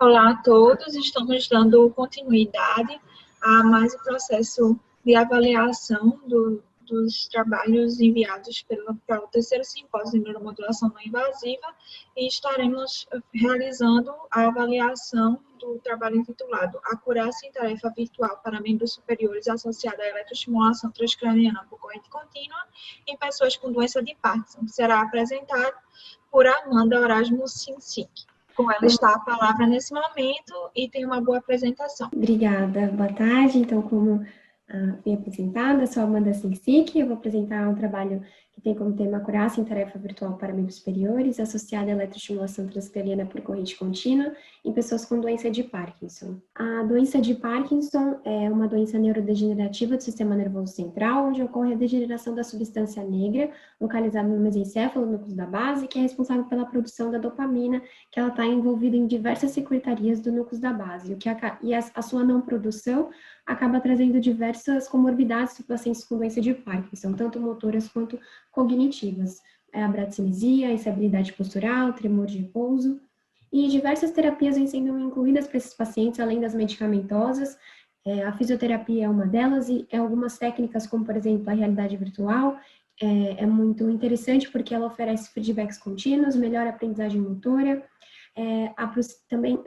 Olá a todos, estamos dando continuidade a mais um processo de avaliação dos trabalhos enviados para o terceiro simpósio de neuromodulação não invasiva e estaremos realizando a avaliação do trabalho intitulado Acurácia em Tarefa Virtual para Membros Superiores associada à eletroestimulação transcraniana por corrente contínua em pessoas com doença de Parkinson, que será apresentado por Amanda Orasmo Sinsic. Com ela está a palavra nesse momento e tem uma boa apresentação. Obrigada. Boa tarde. Então, como fui apresentada, sou Amanda Sinsic. Eu vou apresentar um trabalho que tem como tema Acurácia em Tarefa Virtual para Membros Superiores, associada à eletroestimulação transcraniana por corrente contínua em pessoas com doença de Parkinson. A doença de Parkinson é uma doença neurodegenerativa do sistema nervoso central, onde ocorre a degeneração da substância negra, localizada no mesencéfalo, no núcleo da base, que é responsável pela produção da dopamina, que ela está envolvida em diversas secretarias do núcleo da base, e a sua não produção acaba trazendo diversas comorbidades dos pacientes com doença de Parkinson, tanto motoras quanto cognitivas. A bradicinesia, a instabilidade postural, tremor de repouso, e diversas terapias vêm sendo incluídas para esses pacientes, além das medicamentosas. A fisioterapia é uma delas, e algumas técnicas, como por exemplo a realidade virtual, é muito interessante porque ela oferece feedbacks contínuos, melhora a aprendizagem motora, também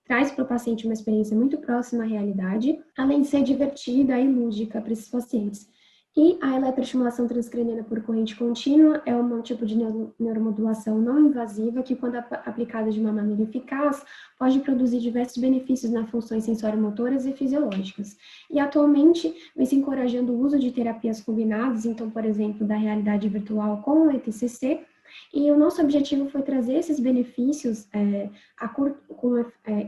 traz para o paciente uma experiência muito próxima à realidade, além de ser divertida e lúdica para esses pacientes. E a eletroestimulação transcraniana por corrente contínua é um tipo de neuromodulação não invasiva que, quando aplicada de uma maneira eficaz, pode produzir diversos benefícios nas funções sensorimotoras e fisiológicas. E, atualmente, vem se encorajando o uso de terapias combinadas, então, por exemplo, da realidade virtual com o ETCC, e o nosso objetivo foi trazer esses benefícios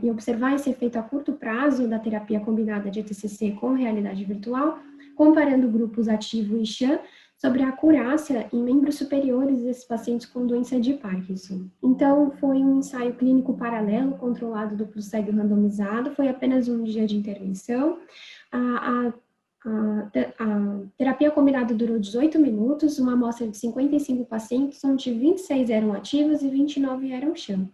e observar esse efeito a curto prazo da terapia combinada de ETCC com realidade virtual, comparando grupos ativo e sham sobre a acurácia em membros superiores desses pacientes com doença de Parkinson. Então, foi um ensaio clínico paralelo, controlado, duplo cego randomizado, foi apenas um dia de intervenção. A terapia combinada durou 18 minutos, uma amostra de 55 pacientes, onde 26 eram ativos e 29 eram sham.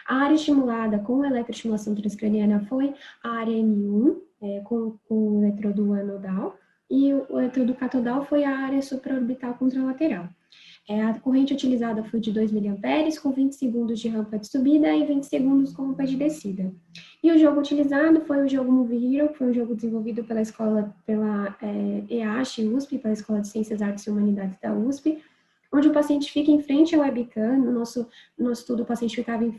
A área estimulada com eletroestimulação transcraniana foi a área M1, com o eletrodo anodal, e o eletrodo catodal foi a área supraorbital contralateral. A corrente utilizada foi de 2 mA, com 20 segundos de rampa de subida e 20 segundos com rampa de descida. E o jogo utilizado foi o jogo Movie Hero, que foi um jogo desenvolvido pela EASH USP, pela Escola de Ciências, Artes e Humanidades da USP, onde o paciente fica em frente à webcam. No nosso estudo, o paciente ficava em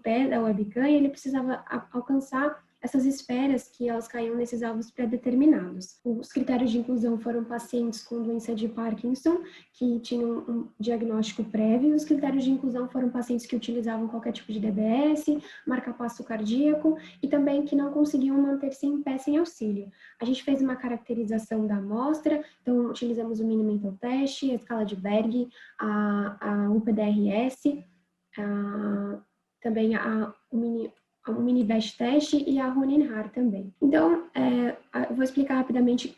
pé da webcam, e ele precisava alcançar essas esferas que elas caíam nesses alvos pré-determinados. Os critérios de inclusão foram pacientes com doença de Parkinson, que tinham um diagnóstico prévio. Os critérios de inclusão foram pacientes que utilizavam qualquer tipo de DBS, marca-passo cardíaco, e também que não conseguiam manter-se em pé sem auxílio. A gente fez uma caracterização da amostra, então utilizamos o Mini Mental Test, a escala de Berg, a UPDRS, também o Mini Best Test e a Hoehn-Yahr também. Então, eu vou explicar rapidamente.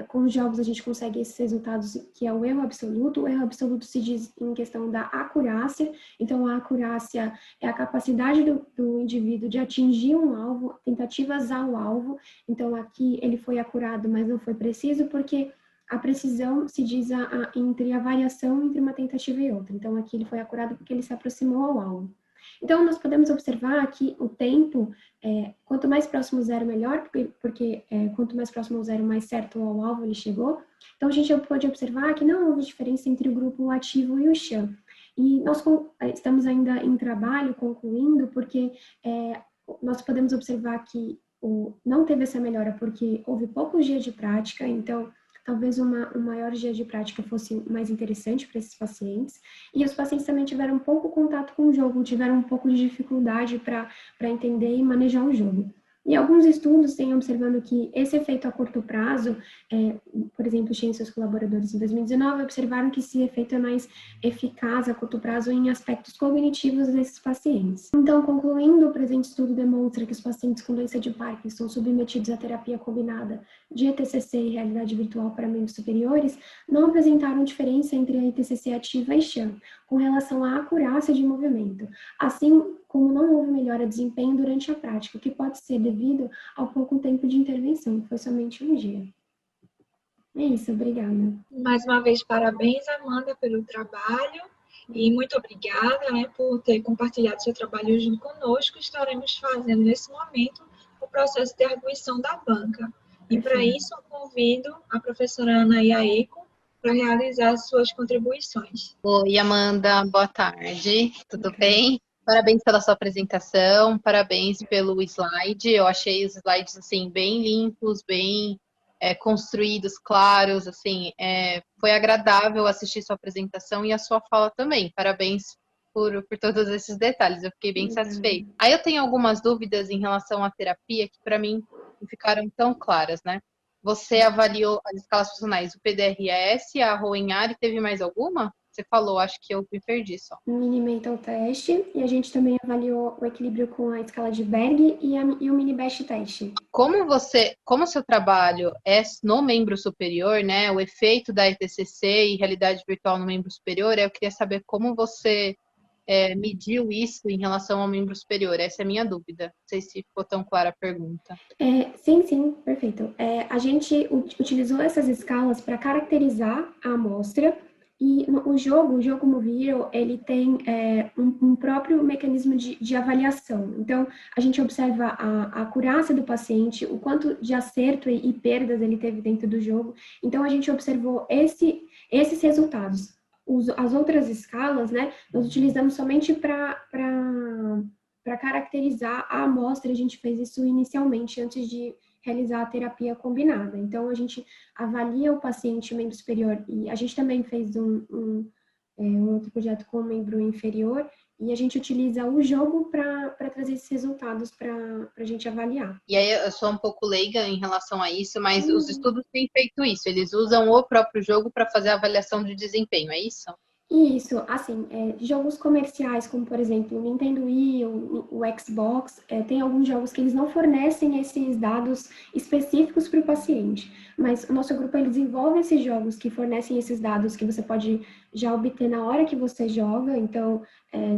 Com os jogos a gente consegue esses resultados, que é o erro absoluto. O erro absoluto se diz em questão da acurácia. Então, a acurácia é a capacidade do indivíduo de atingir um alvo, tentativas ao alvo. Então, aqui ele foi acurado, mas não foi preciso, porque a precisão se diz entre a variação entre uma tentativa e outra. Então, aqui ele foi acurado porque ele se aproximou ao alvo. Então, nós podemos observar que o tempo, quanto mais próximo ao zero, melhor, porque quanto mais próximo ao zero, mais certo ao alvo ele chegou. Então, a gente pode observar que não houve diferença entre o grupo ativo e o sham. E nós estamos ainda em trabalho, concluindo, porque nós podemos observar que não teve essa melhora porque houve poucos dias de prática. Então, talvez um maior dia de prática fosse mais interessante para esses pacientes. E os pacientes também tiveram pouco contato com o jogo, tiveram um pouco de dificuldade para entender e manejar o jogo. E alguns estudos têm observando que esse efeito a curto prazo, por exemplo, Chen e seus colaboradores em 2019 observaram que esse efeito é mais eficaz a curto prazo em aspectos cognitivos desses pacientes. Então, concluindo, o presente estudo demonstra que os pacientes com doença de Parkinson submetidos à terapia combinada de ETCC e realidade virtual para membros superiores não apresentaram diferença entre a ETCC ativa e sham, com relação à acurácia de movimento. Assim, como não houve melhora de desempenho durante a prática, o que pode ser devido ao pouco tempo de intervenção, que foi somente um dia. É isso, obrigada. Mais uma vez, parabéns, Amanda, pelo trabalho e muito obrigada, né, por ter compartilhado seu trabalho junto conosco. Estaremos fazendo, nesse momento, o processo de arguição da banca. E, para isso, eu convido a professora Ana Iaeco para realizar suas contribuições. Oi, Amanda, boa tarde, tudo bem? Parabéns pela sua apresentação, parabéns pelo slide. Eu achei os slides assim bem limpos, bem construídos, claros, assim, foi agradável assistir sua apresentação e a sua fala também. Parabéns por todos esses detalhes, eu fiquei bem satisfeita. Aí eu tenho algumas dúvidas em relação à terapia que para mim não ficaram tão claras, né? Você avaliou as escalas funcionais, o PDRS, a Rowenhar e teve mais alguma? Você falou, acho que eu me perdi só. Mini Mental Test, e a gente também avaliou o equilíbrio com a escala de Berg e o Mini Best Test. Como o seu trabalho é no membro superior, né, o efeito da ETCC e realidade virtual no membro superior, eu queria saber como você mediu isso em relação ao membro superior. Essa é a minha dúvida. Não sei se ficou tão clara a pergunta. Sim, perfeito. A gente utilizou essas escalas para caracterizar a amostra. E o jogo Movio, ele tem um próprio mecanismo de avaliação. Então, a gente observa a acurácia do paciente, o quanto de acerto e perdas ele teve dentro do jogo. Então, a gente observou esses resultados. As outras escalas, né, nós utilizamos somente para caracterizar a amostra. A gente fez isso inicialmente, antes de realizar a terapia combinada. Então, a gente avalia o paciente membro superior, e a gente também fez um outro projeto com o membro inferior, e a gente utiliza o jogo para trazer esses resultados para a gente avaliar. E aí, eu sou um pouco leiga em relação a isso, mas os estudos têm feito isso. Eles usam o próprio jogo para fazer a avaliação de desempenho, é isso? Isso, assim, jogos comerciais, como por exemplo o Nintendo Wii, o Xbox, tem alguns jogos que eles não fornecem esses dados específicos para o paciente, mas o nosso grupo ele desenvolve esses jogos que fornecem esses dados que você pode já obter na hora que você joga. Então,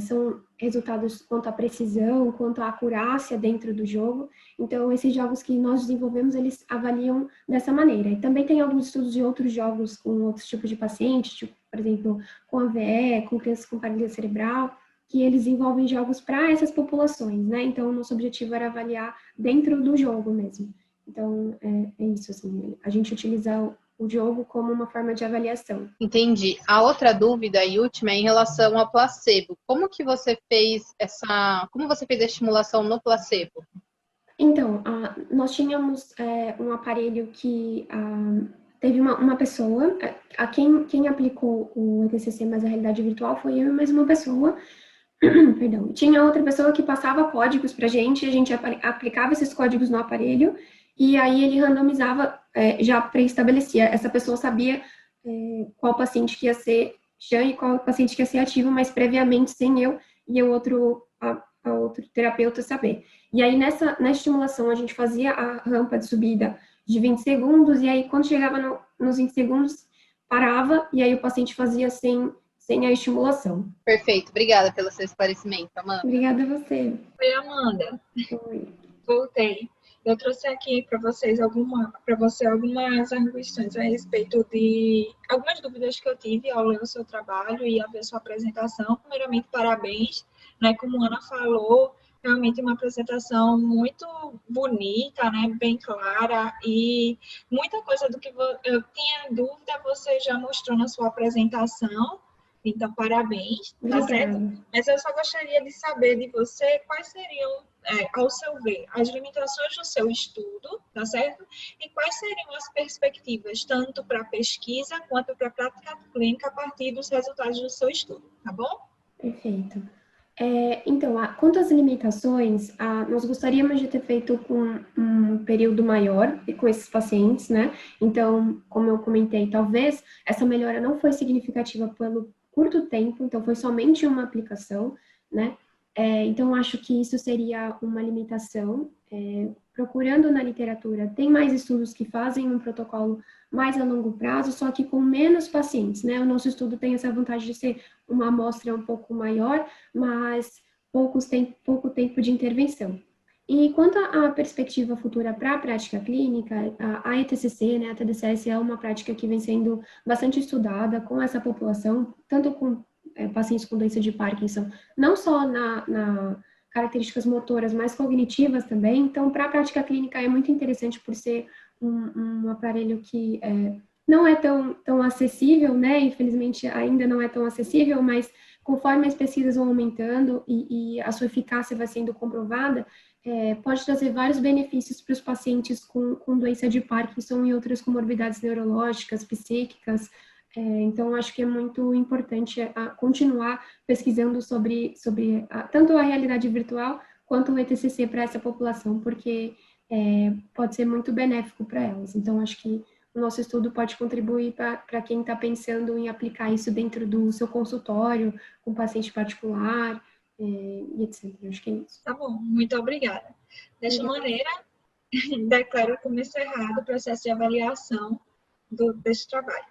são resultados quanto à precisão, quanto à acurácia dentro do jogo. Então, esses jogos que nós desenvolvemos, eles avaliam dessa maneira. E também tem alguns estudos de outros jogos com outros tipos de pacientes, tipo, por exemplo, com AVE, com crianças com paralisia cerebral, que eles envolvem jogos para essas populações, né? Então, o nosso objetivo era avaliar dentro do jogo mesmo. Então, é isso, assim, a gente utiliza o jogo como uma forma de avaliação. Entendi. A outra dúvida e última é em relação ao placebo. Como você fez a estimulação no placebo? Então, nós tínhamos um aparelho que teve uma pessoa, quem aplicou o ETCC mais a realidade virtual foi eu e mais uma pessoa, perdão. Tinha outra pessoa que passava códigos para a gente aplicava esses códigos no aparelho, e aí ele randomizava, já pré-estabelecia. Essa pessoa sabia qual paciente que ia ser chã e qual paciente que ia ser ativo, mas previamente sem eu e o outro terapeuta saber. E aí, na estimulação, a gente fazia a rampa de subida de 20 segundos, e aí, quando chegava nos 20 segundos, parava, e aí o paciente fazia sem a estimulação. Perfeito, obrigada pelo seu esclarecimento, Amanda. Obrigada a você. Oi, Amanda. Oi. Voltei. Eu trouxe aqui para você algumas arguições a respeito de algumas dúvidas que eu tive ao ler o seu trabalho e a ver sua apresentação. Primeiramente, parabéns, né? Como a Ana falou, realmente uma apresentação muito bonita, né? Bem clara, e muita coisa do que eu tinha dúvida você já mostrou na sua apresentação. Então, parabéns, tá certo? Mas eu só gostaria de saber de você quais seriam, ao seu ver, as limitações do seu estudo, tá certo? E quais seriam as perspectivas, tanto para a pesquisa quanto para a prática clínica, a partir dos resultados do seu estudo, tá bom? Perfeito. Então, quanto às limitações, nós gostaríamos de ter feito com um período maior com esses pacientes, né? Então, como eu comentei, talvez essa melhora não foi significativa pelo curto tempo, então foi somente uma aplicação, né? Então, acho que isso seria uma limitação. Procurando na literatura, tem mais estudos que fazem um protocolo mais a longo prazo, só que com menos pacientes, né? O nosso estudo tem essa vantagem de ser uma amostra um pouco maior, mas pouco tempo de intervenção. E quanto à perspectiva futura para a prática clínica, a ETCC, né, a TDCS, é uma prática que vem sendo bastante estudada com essa população, tanto com pacientes com doença de Parkinson, não só na características motoras, mas cognitivas também. Então, para a prática clínica é muito interessante por ser um aparelho que não é tão acessível, né? Infelizmente, ainda não é tão acessível, mas conforme as pesquisas vão aumentando e a sua eficácia vai sendo comprovada, pode trazer vários benefícios para os pacientes com doença de Parkinson e outras comorbidades neurológicas, psíquicas. Então, acho que é muito importante continuar pesquisando sobre tanto a realidade virtual quanto o ETCC para essa população, porque pode ser muito benéfico para elas. Então, acho que o nosso estudo pode contribuir para quem está pensando em aplicar isso dentro do seu consultório, com paciente particular, e etc. Acho que é isso. Tá bom, muito obrigada. Desta maneira, declaro como encerrado o processo de avaliação desse trabalho.